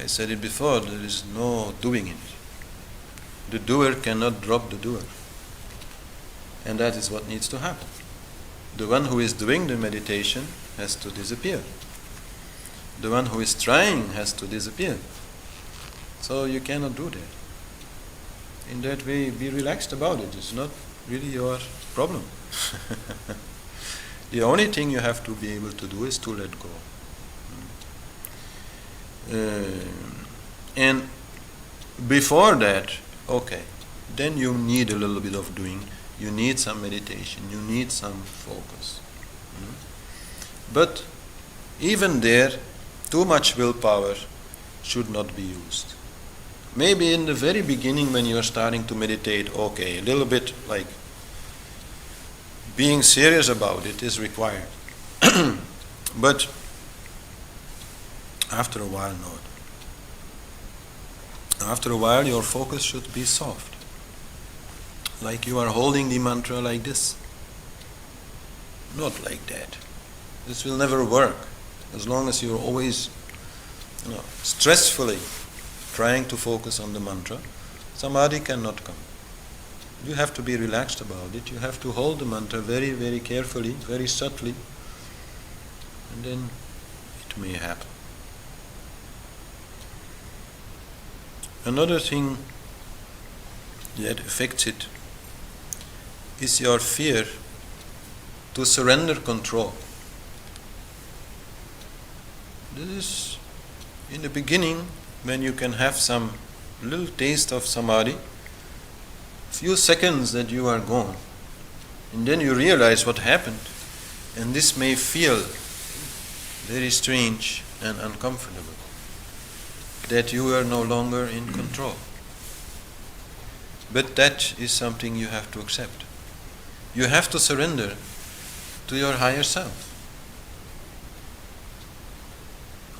said it before, there is no doing it. The doer cannot drop the doer. And that is what needs to happen. The one who is doing the meditation has to disappear. The one who is trying has to disappear. So you cannot do that. In that way, be relaxed about it. It's not really your problem. The only thing you have to be able to do is to let go. And before that, okay, then you need a little bit of doing. You need some meditation. You need some focus. But even there, too much willpower should not be used. Maybe in the very beginning when you are starting to meditate, okay, a little bit like being serious about it is required. But after a while, not. After a while, your focus should be soft. Like you are holding the mantra like this. Not like that. This will never work. As long as you're always stressfully trying to focus on the mantra, Samadhi cannot come. You have to be relaxed about it. You have to hold the mantra very, very carefully, very subtly, and then it may happen. Another thing that affects it is your fear to surrender control. This is in the beginning when you can have some little taste of Samadhi, few seconds that you are gone, and then you realize what happened, and this may feel very strange and uncomfortable, that you are no longer in control. But that is something you have to accept. You have to surrender to your higher self.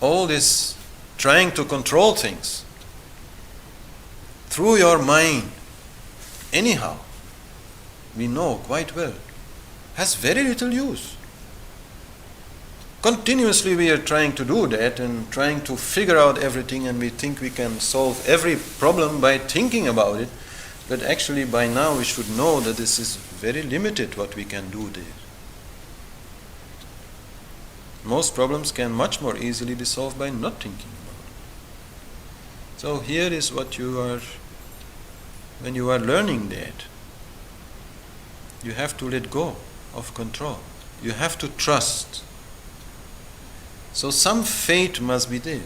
All this trying to control things through your mind, anyhow, we know quite well, has very little use. Continuously we are trying to do that and trying to figure out everything, and we think we can solve every problem by thinking about it, but actually by now we should know that this is very limited what we can do there. Most problems can much more easily be solved by not thinking about it. So here is what you are, when you are learning that, you have to let go of control. You have to trust. So some faith must be there.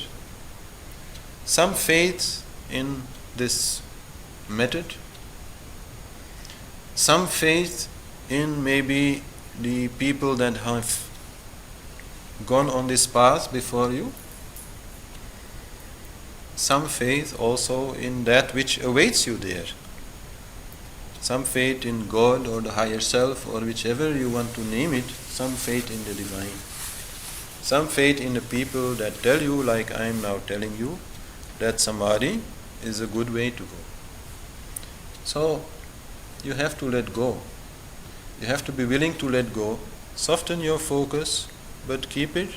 Some faith in this method. Some faith in maybe the people that have gone on this path before you. Some faith also in that which awaits you there. Some faith in God or the higher self, or whichever you want to name it. Some faith in the divine. Some faith in the people that tell you, like I am now telling you, that Samadhi is a good way to go. So you have to let go. You have to be willing to let go. Soften your focus, but keep it.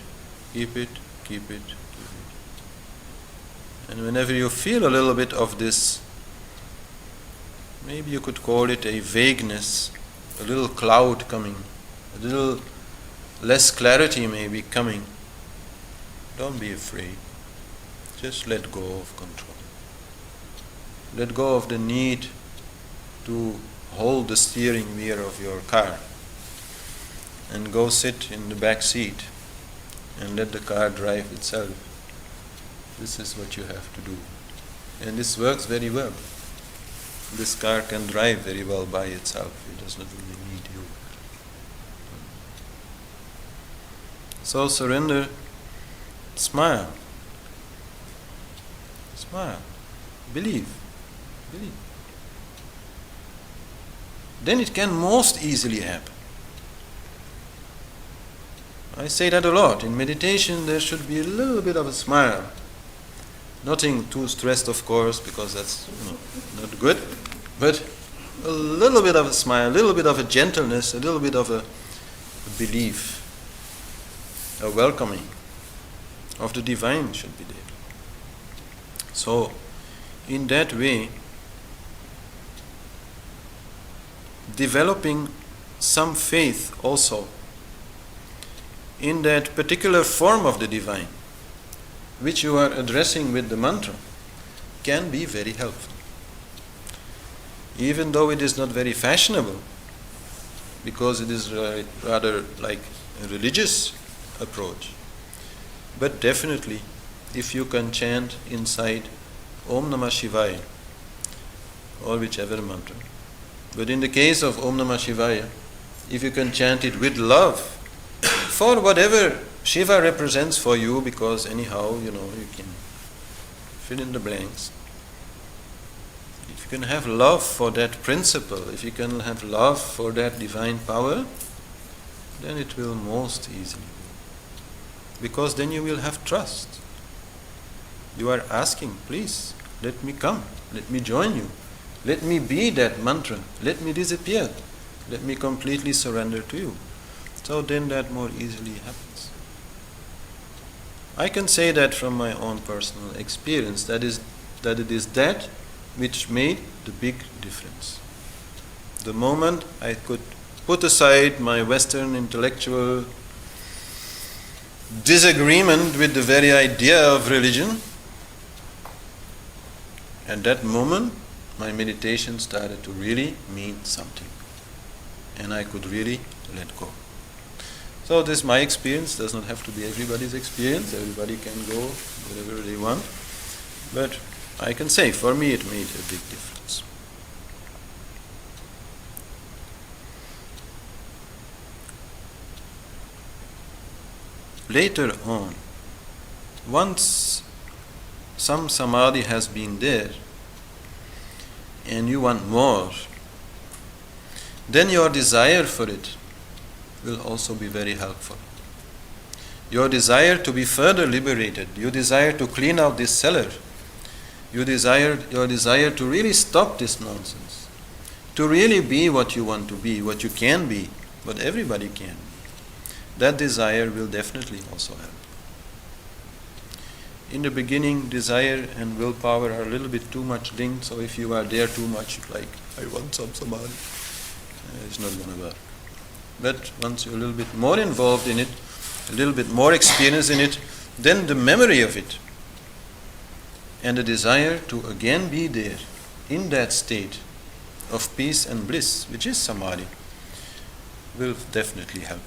And whenever you feel a little bit of this, maybe you could call it a vagueness, a little cloud coming, a little less clarity may be coming, don't be afraid. Just let go of control. Let go of the need to hold the steering wheel of your car and go sit in the back seat and let the car drive itself. This is what you have to do. And this works very well. This car can drive very well by itself. It does not really need you. So surrender, smile. Smile. Believe. Then it can most easily happen. I say that a lot. In meditation there should be a little bit of a smile. Nothing too stressed, of course, because that's not good. But a little bit of a smile, a little bit of a gentleness, a little bit of a belief, a welcoming of the divine should be there. So, in that way, developing some faith also in that particular form of the divine which you are addressing with the mantra can be very helpful. Even though it is not very fashionable, because it is rather like a religious approach. But definitely, if you can chant inside Om Namah Shivaya or whichever mantra. But in the case of Om Namah Shivaya, if you can chant it with love for whatever Shiva represents for you, because anyhow, you can fill in the blanks. If you can have love for that principle, if you can have love for that divine power, then it will most easily. Because then you will have trust. You are asking, please, let me come, let me join you, let me be that mantra, let me disappear, let me completely surrender to you. So then that more easily happens. I can say that from my own personal experience, that it is that which made the big difference. The moment I could put aside my Western intellectual disagreement with the very idea of religion, at that moment my meditation started to really mean something, and I could really let go. So this is my experience, does not have to be everybody's experience, everybody can go wherever they want, but I can say for me it made a big difference. Later on, once some Samadhi has been there and you want more, then your desire for it will also be very helpful. Your desire to be further liberated, your desire to clean out this cellar, your desire to really stop this nonsense, to really be what you want to be, what you can be, what everybody can be. That desire will definitely also help. In the beginning, desire and willpower are a little bit too much linked, so if you are there too much, like, I want some Samadhi, it's not going to work. But once you're a little bit more involved in it, a little bit more experience in it, then the memory of it and the desire to again be there in that state of peace and bliss, which is Samadhi, will definitely help.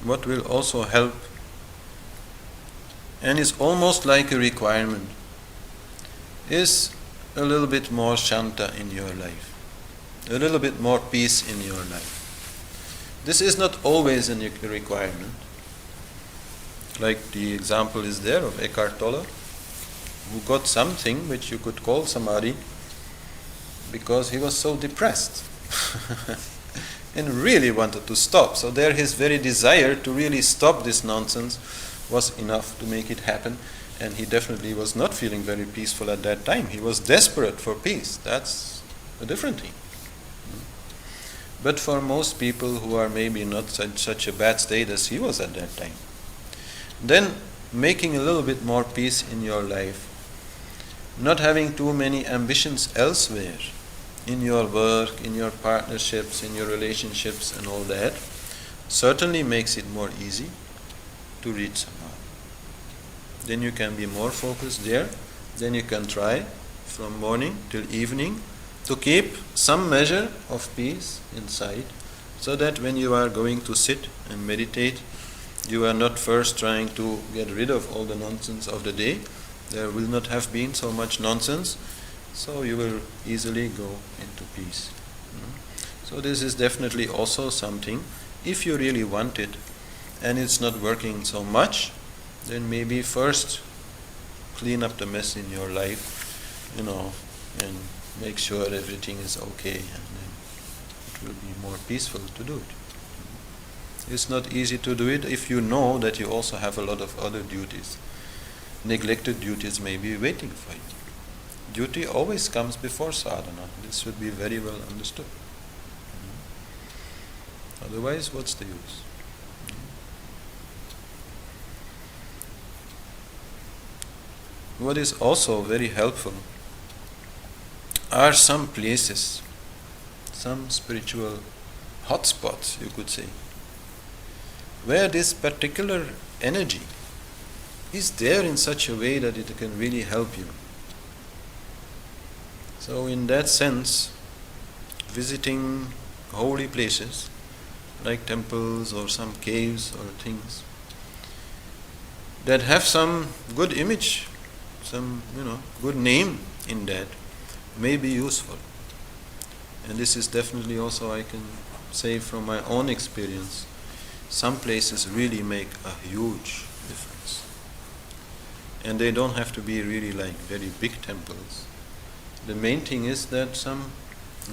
What will also help, and is almost like a requirement, is a little bit more shanta in your life, a little bit more peace in your life. This is not always a requirement. Like the example is there of Eckhart Tolle, who got something which you could call Samadhi because he was so depressed and really wanted to stop. So there his very desire to really stop this nonsense was enough to make it happen. And he definitely was not feeling very peaceful at that time. He was desperate for peace. That's a different thing. But for most people who are maybe not such a bad state as he was at that time, then making a little bit more peace in your life, not having too many ambitions elsewhere, in your work, in your partnerships, in your relationships and all that, certainly makes it more easy to reach Samadhi. Then you can be more focused there. Then you can try from morning till evening to keep some measure of peace inside, so that when you are going to sit and meditate, you are not first trying to get rid of all the nonsense of the day. There will not have been so much nonsense, so you will easily go into peace. So this is definitely also something, if you really want it and it's not working so much, then maybe first clean up the mess in your life, and make sure everything is okay, and then it will be more peaceful to do it. It's not easy to do it if you know that you also have a lot of other duties. Neglected duties may be waiting for you. Duty always comes before sadhana. This should be very well understood. Otherwise, what's the use? what is also very helpful are some places, some spiritual hotspots, you could say, where this particular energy is there in such a way that it can really help you. So in that sense, visiting holy places like temples or some caves or things that have some good image, some good name in that, may be useful. And this is definitely also, I can say from my own experience, some places really make a huge difference. And they don't have to be really like very big temples. The main thing is that some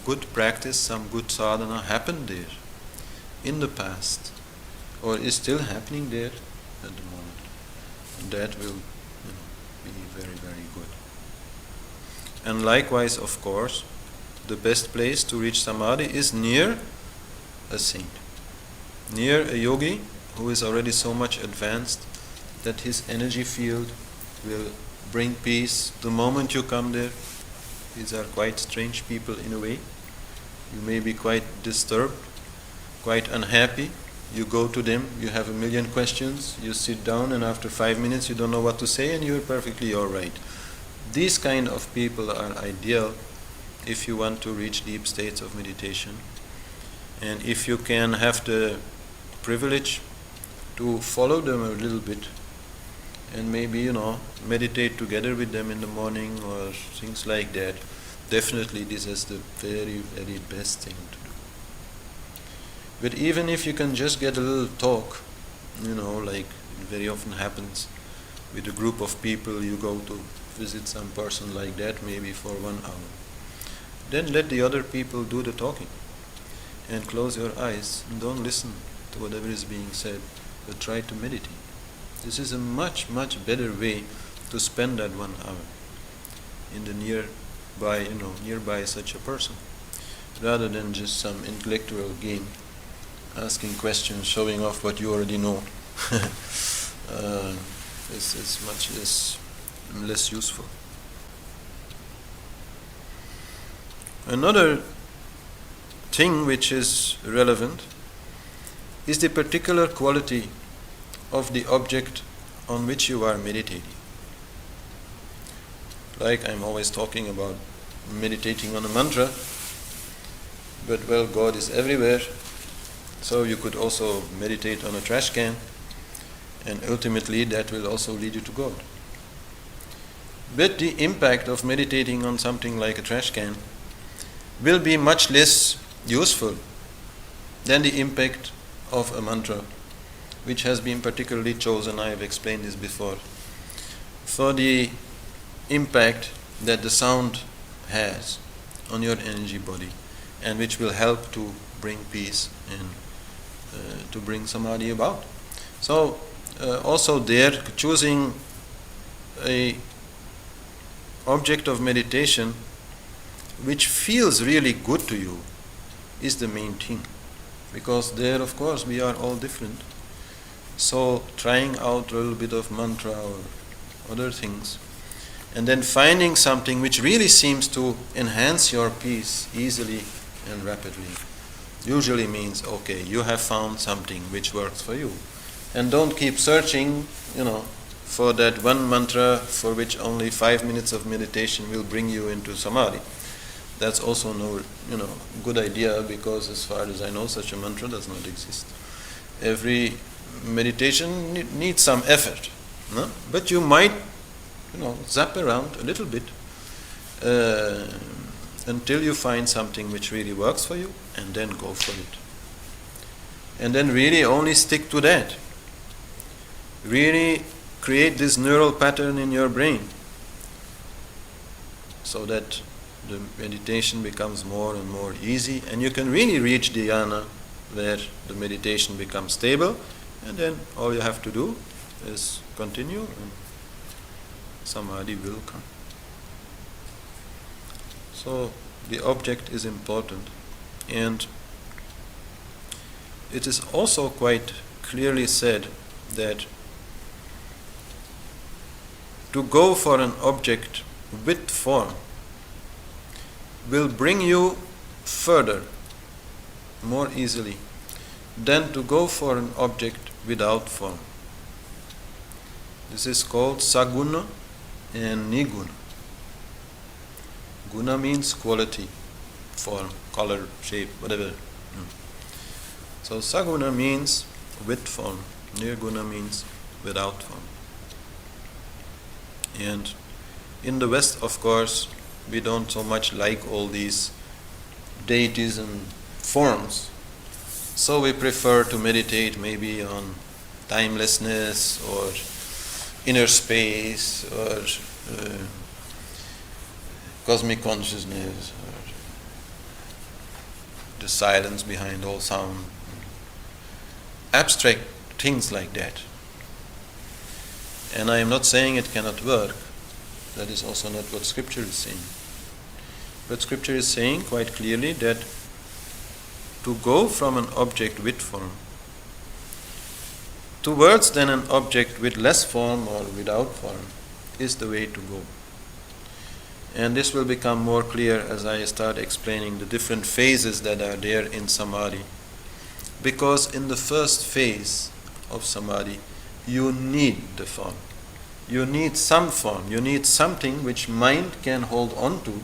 good practice, some good sadhana happened there in the past, or is still happening there at the moment. And that will be very, very good. And likewise, of course, the best place to reach Samadhi is near a saint, near a yogi who is already so much advanced that his energy field will bring peace the moment you come there. These are quite strange people in a way. You may be quite disturbed, quite unhappy. You go to them, you have a million questions, you sit down, and after 5 minutes you don't know what to say, and you're perfectly all right. These kind of people are ideal if you want to reach deep states of meditation. And if you can have the privilege to follow them a little bit, and maybe, meditate together with them in the morning or things like that, definitely this is the very, very best thing to do. But even if you can just get a little talk, like it very often happens with a group of people, you go to visit some person like that, maybe for 1 hour. Then let the other people do the talking. And close your eyes and don't listen to whatever is being said, but try to meditate. This is a much, much better way to spend that 1 hour in the nearby such a person, rather than just some intellectual game, asking questions, showing off what you already know. It's much less useful. Another thing which is relevant is the particular quality of the object on which you are meditating. Like I'm always talking about meditating on a mantra, but God is everywhere, so you could also meditate on a trash can, and ultimately that will also lead you to God. But the impact of meditating on something like a trash can will be much less useful than the impact of a mantra, which has been particularly chosen, I have explained this before, for the impact that the sound has on your energy body, and which will help to bring peace and to bring Samadhi about. So also there, choosing a object of meditation which feels really good to you is the main thing, because there, of course, we are all different. So trying out a little bit of mantra or other things, and then finding something which really seems to enhance your peace easily and rapidly, usually means, okay, you have found something which works for you. And don't keep searching, for that one mantra for which only 5 minutes of meditation will bring you into Samadhi. That's also no, good idea, because as far as I know, such a mantra does not exist. Every meditation needs some effort, no? But you might, zap around a little bit until you find something which really works for you, and then go for it. And then really only stick to that. Really create this neural pattern in your brain so that the meditation becomes more and more easy, and you can really reach dhyana where the meditation becomes stable, and then all you have to do is continue and Samadhi will come. So the object is important, and it is also quite clearly said that to go for an object with form will bring you further more easily than to go for an object without form. This is called saguna and niguna. Guna means quality, form, color, shape, whatever. So saguna means with form, nirguna means without form. And in the West, of course, we don't so much like all these deities and forms. So we prefer to meditate maybe on timelessness or inner space or cosmic consciousness or the silence behind all sound. Abstract things like that. And I am not saying it cannot work. That is also not what Scripture is saying. But Scripture is saying quite clearly that to go from an object with form towards then an object with less form or without form is the way to go. And this will become more clear as I start explaining the different phases that are there in Samadhi. Because in the first phase of Samadhi, you need the form. You need some form. You need something which mind can hold on to,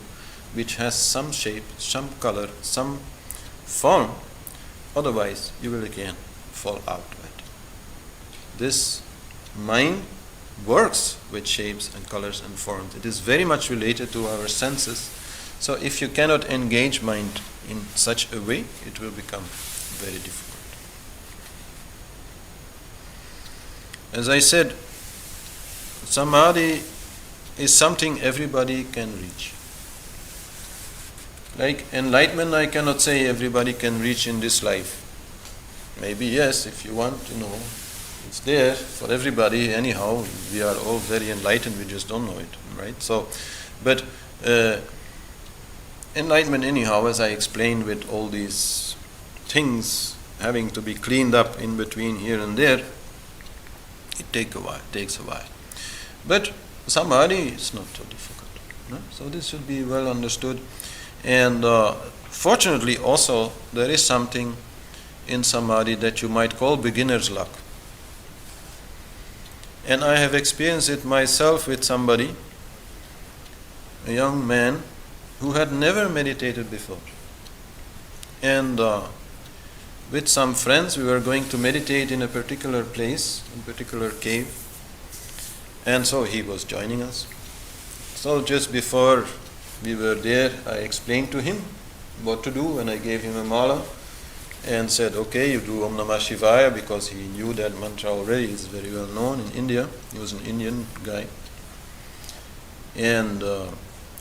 which has some shape, some color, some form. Otherwise, you will again fall out of it. This mind works with shapes and colors and forms. It is very much related to our senses. So if you cannot engage mind in such a way, it will become very difficult. As I said, Samadhi is something everybody can reach. Like enlightenment, I cannot say everybody can reach in this life. Maybe yes, if you want, it's there for everybody. Anyhow, we are all very enlightened, we just don't know it, right? So, but enlightenment anyhow, as I explained, with all these things having to be cleaned up in between here and there, it takes a while. But Samadhi is not so difficult. No? So this should be well understood. And fortunately also, there is something in Samadhi that you might call beginner's luck. And I have experienced it myself with somebody, a young man who had never meditated before. And with some friends, we were going to meditate in a particular place, in a particular cave. And so he was joining us. So just before we were there, I explained to him what to do, and I gave him a mala and said, okay, you do Om Namah Shivaya, because he knew that mantra already. It's very well known in India. He was an Indian guy. And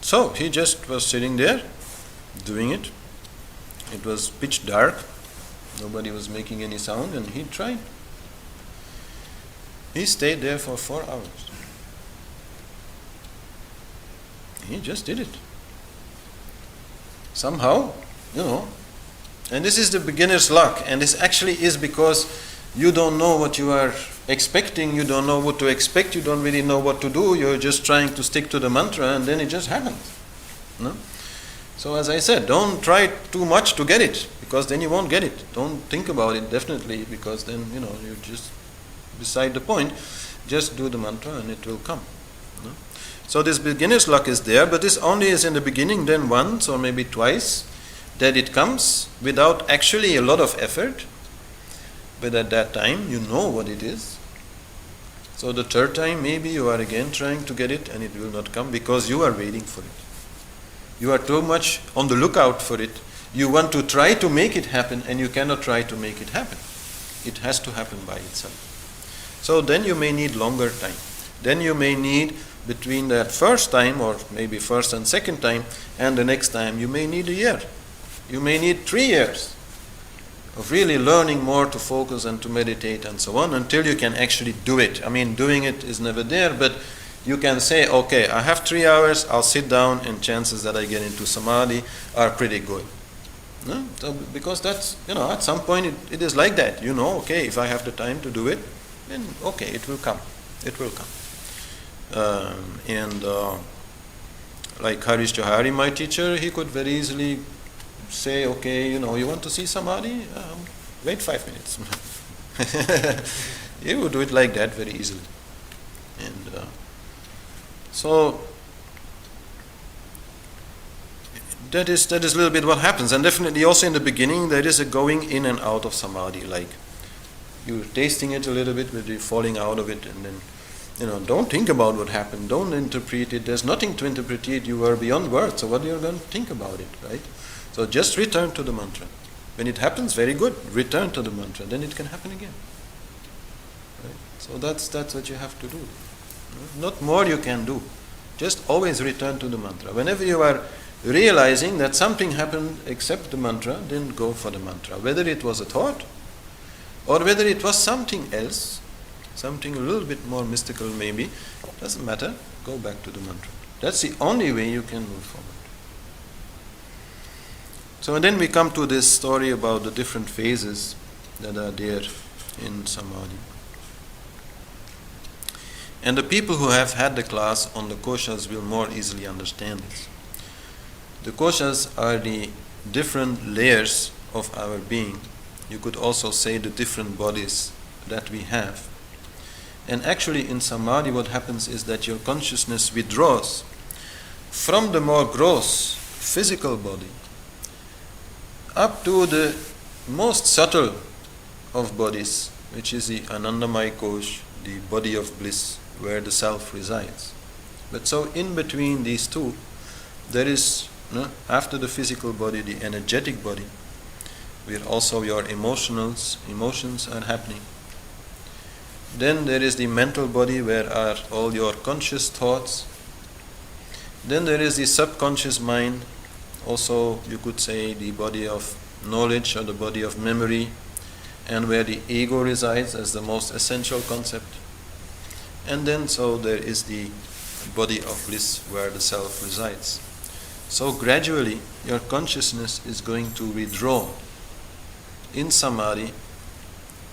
so he just was sitting there doing it. It was pitch dark. Nobody was making any sound, and he tried. He stayed there for 4 hours. He just did it. Somehow, and this is the beginner's luck, and this actually is because you don't know what you are expecting, you don't know what to expect, you don't really know what to do, you're just trying to stick to the mantra, and then it just happens. No? So as I said, don't try too much to get it, because then you won't get it. Don't think about it definitely, because then, you're just beside the point. Just do the mantra and it will come. No? So this beginner's luck is there, but this only is in the beginning, then once or maybe twice that it comes without actually a lot of effort. But at that time, you know what it is. So the third time, maybe you are again trying to get it and it will not come because you are waiting for it. You are too much on the lookout for it. You want to try to make it happen and you cannot try to make it happen. It has to happen by itself. So then you may need longer time. Then you may need between that first time, or maybe first and second time, and the next time, you may need a year. You may need 3 years of really learning more to focus and to meditate and so on until you can actually do it. I mean, doing it is never there, but you can say, okay, I have 3 hours, I'll sit down, and chances that I get into Samadhi are pretty good. No? So, because that's, at some point it is like that. Okay, if I have the time to do it, then okay, it will come. It will come. And like Harish Johari, my teacher, he could very easily say, okay, you want to see Samadhi? Wait 5 minutes. He would do it like that very easily. And so that is a little bit what happens. And definitely also in the beginning there is a going in and out of Samadhi, like you're tasting it a little bit, but you're falling out of it, and then don't think about what happened, don't interpret it, there's nothing to interpret, you are beyond words, so what are you going to think about it, right? So just return to the mantra. When it happens, very good, return to the mantra, then it can happen again. Right? So that's what you have to do. Not more you can do. Just always return to the mantra. Whenever you are realizing that something happened except the mantra, then go for the mantra. Whether it was a thought, or whether it was something else, something a little bit more mystical maybe, doesn't matter, go back to the mantra. That's the only way you can move forward. So and then we come to this story about the different phases that are there in Samadhi. And the people who have had the class on the koshas will more easily understand this. The koshas are the different layers of our being. You could also say the different bodies that we have. And actually in Samadhi what happens is that your consciousness withdraws from the more gross physical body up to the most subtle of bodies, which is the Anandamaya Kosh, the body of bliss, where the self resides. But so in between these two, there is, after the physical body, the energetic body, where also your emotions are happening. Then there is the mental body, where are all your conscious thoughts. Then there is the subconscious mind, also you could say the body of knowledge or the body of memory, and where the ego resides as the most essential concept. And then so there is the body of bliss, where the self resides. So gradually your consciousness is going to withdraw in Samadhi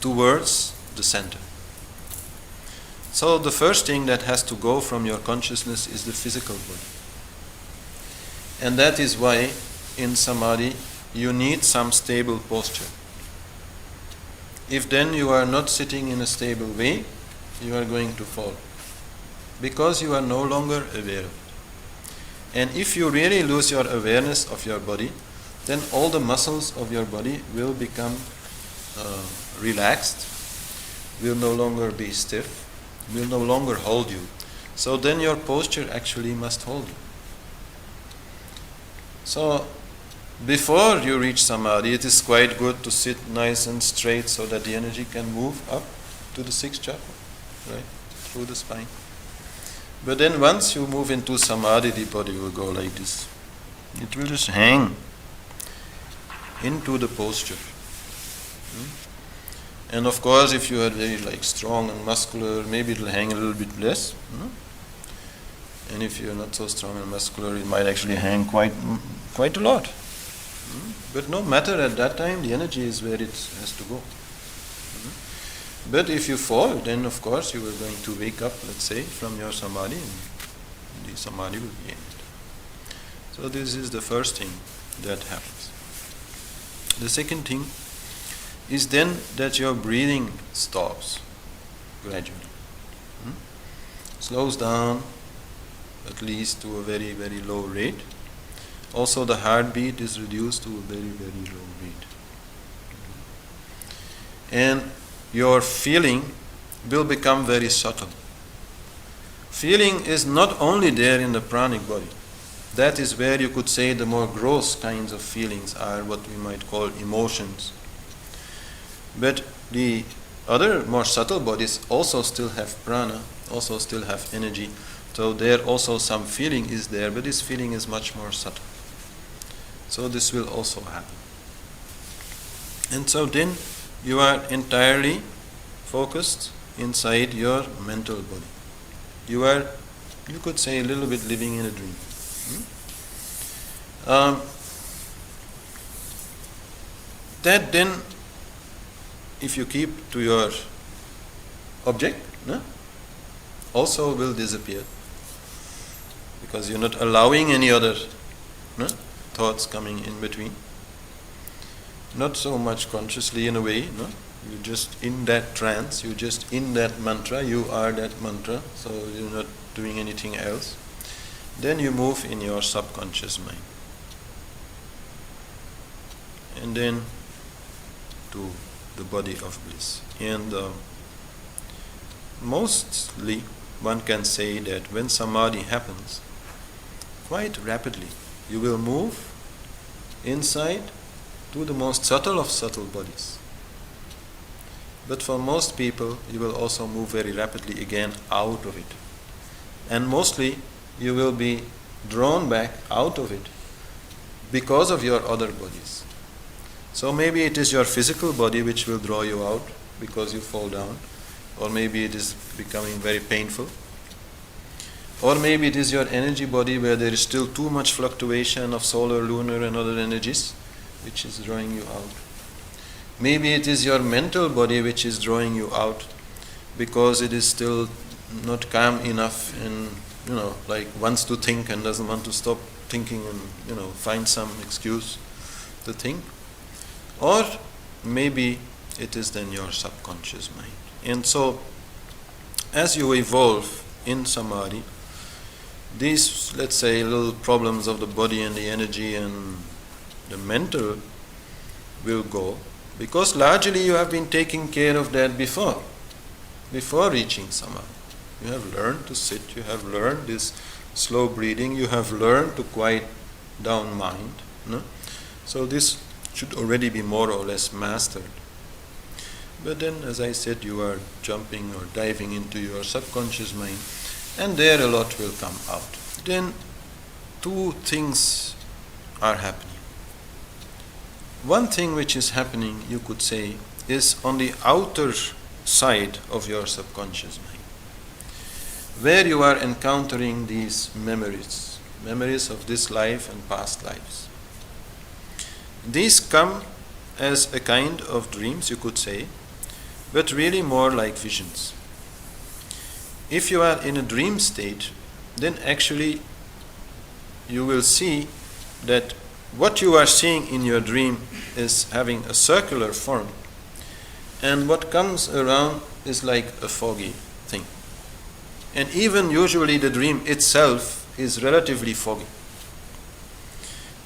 towards the center. So the first thing that has to go from your consciousness is the physical body. And that is why in Samadhi you need some stable posture. If then you are not sitting in a stable way, you are going to fall, because you are no longer aware of it. And if you really lose your awareness of your body, then all the muscles of your body will become relaxed, will no longer be stiff, will no longer hold you. So then your posture actually must hold you. So before you reach Samadhi, it is quite good to sit nice and straight so that the energy can move up to the sixth chakra, right, through the spine. But then once you move into Samadhi, the body will go like this. It will just hang into the posture. And of course, if you are very strong and muscular, maybe it will hang a little bit less. And if you are not so strong and muscular, it might actually hang quite a lot. But no matter, at that time the energy is where it has to go. But if you fall, then of course you are going to wake up, let's say, from your Samadhi, and the Samadhi will be ended. So this is the first thing that happens. The second thing is then that your breathing stops gradually. Slows down, at least to a very, very low rate. Also the heartbeat is reduced to a very, very low rate. And your feeling will become very subtle. Feeling is not only there in the pranic body. That is where you could say the more gross kinds of feelings are what we might call emotions. But the other more subtle bodies also still have prana, also still have energy. So there also some feeling is there, but this feeling is much more subtle. So this will also happen. And so then you are entirely focused inside your mental body. You are, you could say, a little bit living in a dream. That then, if you keep to your object, also will disappear, because you're not allowing any other thoughts coming in between. Not so much consciously in a way, you're just in that trance, you're just in that mantra, you are that mantra, so you're not doing anything else. Then you move in your subconscious mind. And then to the body of bliss. And mostly one can say that when Samadhi happens, quite rapidly you will move inside to the most subtle of subtle bodies. But for most people, you will also move very rapidly again out of it. And mostly, you will be drawn back out of it because of your other bodies. So maybe it is your physical body which will draw you out because you fall down. Or maybe it is becoming very painful. Or maybe it is your energy body where there is still too much fluctuation of solar, lunar and other energies which is drawing you out. Maybe it is your mental body which is drawing you out because it is still not calm enough and wants to think and doesn't want to stop thinking and find some excuse to think. Or maybe it is then your subconscious mind. And so as you evolve in Samadhi, these, let's say, little problems of the body and the energy and the mental will go, because largely you have been taking care of that before reaching Samadhi. You have learned to sit, you have learned this slow breathing, you have learned to quiet down mind. So this should already be more or less mastered. But then, as I said, you are jumping or diving into your subconscious mind, and there a lot will come out. Then two things are happening. One thing which is happening, you could say, is on the outer side of your subconscious mind, where you are encountering these memories of this life and past lives. These come as a kind of dreams, you could say, but really more like visions. If you are in a dream state, then actually you will see that what you are seeing in your dream is having a circular form, and what comes around is like a foggy thing. And even usually the dream itself is relatively foggy.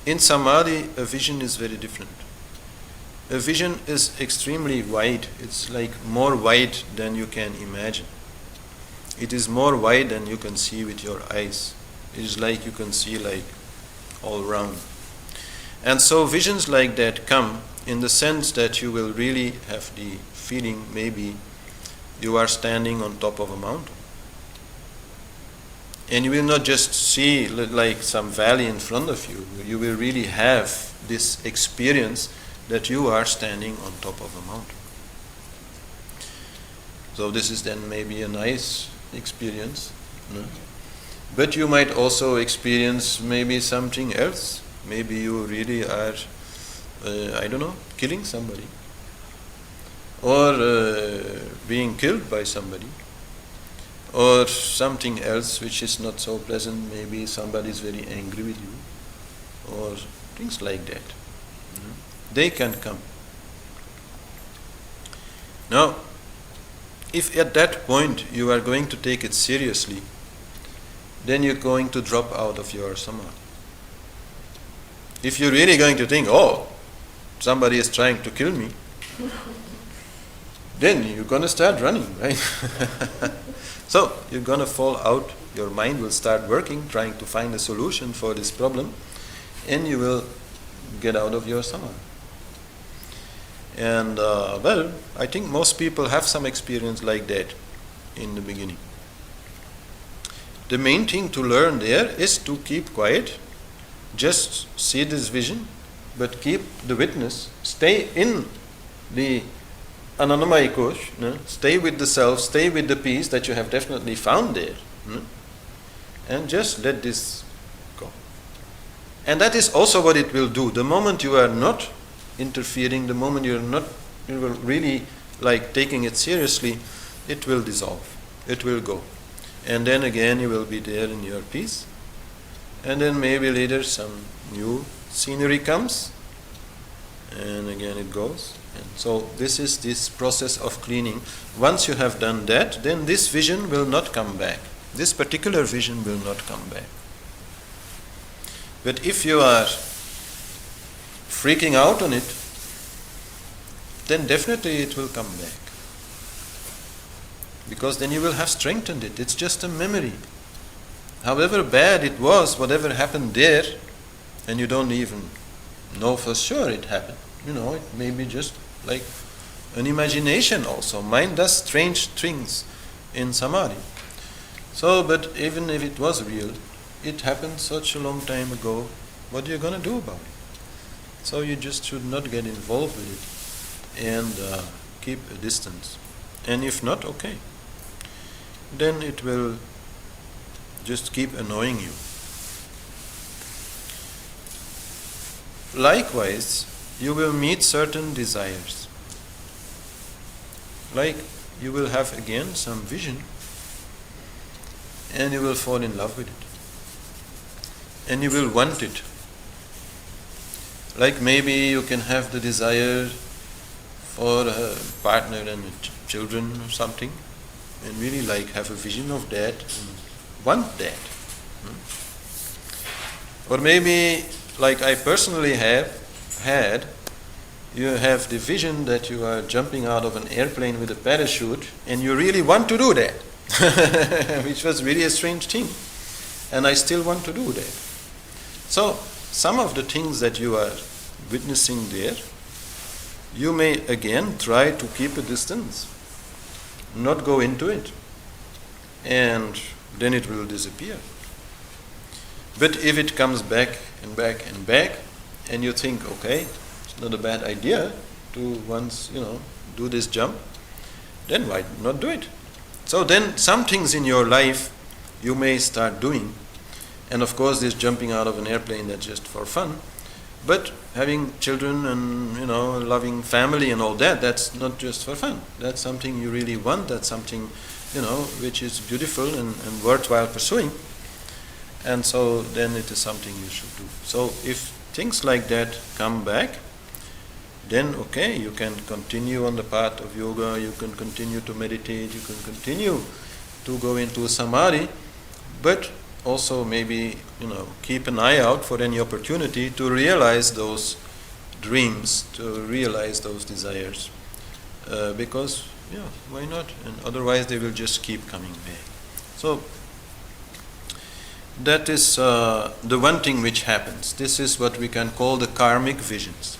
In Samadhi, a vision is very different. A vision is extremely wide. It's like more wide than you can imagine. It is more wide than you can see with your eyes. It is like you can see like all around. And so visions like that come in the sense that you will really have the feeling maybe you are standing on top of a mountain. And you will not just see like some valley in front of you. You will really have this experience that you are standing on top of a mountain. So this is then maybe a nice experience. No? But you might also experience maybe something else. Maybe you really are, killing somebody. Or being killed by somebody. Or something else which is not so pleasant. Maybe somebody is very angry with you. Or things like that. They can come. Now, if at that point you are going to take it seriously, then you're going to drop out of your Samadhi. If you're really going to think, somebody is trying to kill me, then you're going to start running, right? So you're going to fall out, your mind will start working, trying to find a solution for this problem, and you will get out of your Samadhi. And I think most people have some experience like that in the beginning. The main thing to learn there is to keep quiet, just see this vision, but keep the witness, stay in the Anandamaya Kosh, stay with the self, stay with the peace that you have definitely found there, and just let this go. And that is also what it will do. The moment you are not interfering, the moment you will really like taking it seriously, it will dissolve, it will go. and then again you will be there in your peace, and then maybe later some new scenery comes, and again it goes. And so this is this process of cleaning. Once you have done that, then this vision will not come back. This particular vision will not come back. But if you are freaking out on it, then definitely it will come back. Because then you will have strengthened it. It's just a memory. However bad it was, whatever happened there, and you don't even know for sure it happened. It may be just like an imagination also. Mind does strange things in Samadhi. So, but even if it was real, it happened such a long time ago, what are you going to do about it? So you just should not get involved with it and keep a distance. And if not, okay. Then it will just keep annoying you. Likewise, you will meet certain desires. Like you will have again some vision, and you will fall in love with it. And you will want it. Like maybe you can have the desire for a partner and children or something, and really like have a vision of that and want that. Or maybe, like I personally have had, you have the vision that you are jumping out of an airplane with a parachute, and you really want to do that, which was really a strange thing, and I still want to do that. So some of the things that you are witnessing there, you may again try to keep a distance, not go into it, and then it will disappear. But if it comes back and back and back, and you think, okay, it's not a bad idea to once, do this jump, then why not do it? So then some things in your life you may start doing, and of course this jumping out of an airplane, that's just for fun, but having children and loving family and all that, that's not just for fun. That's something you really want, that's something which is beautiful and worthwhile pursuing. And so then it is something you should do. So if things like that come back, then okay, you can continue on the path of yoga, you can continue to meditate, you can continue to go into Samadhi, but also maybe, keep an eye out for any opportunity to realize those dreams, to realize those desires. Because, why not? And otherwise they will just keep coming back. So, that is the one thing which happens. This is what we can call the karmic visions.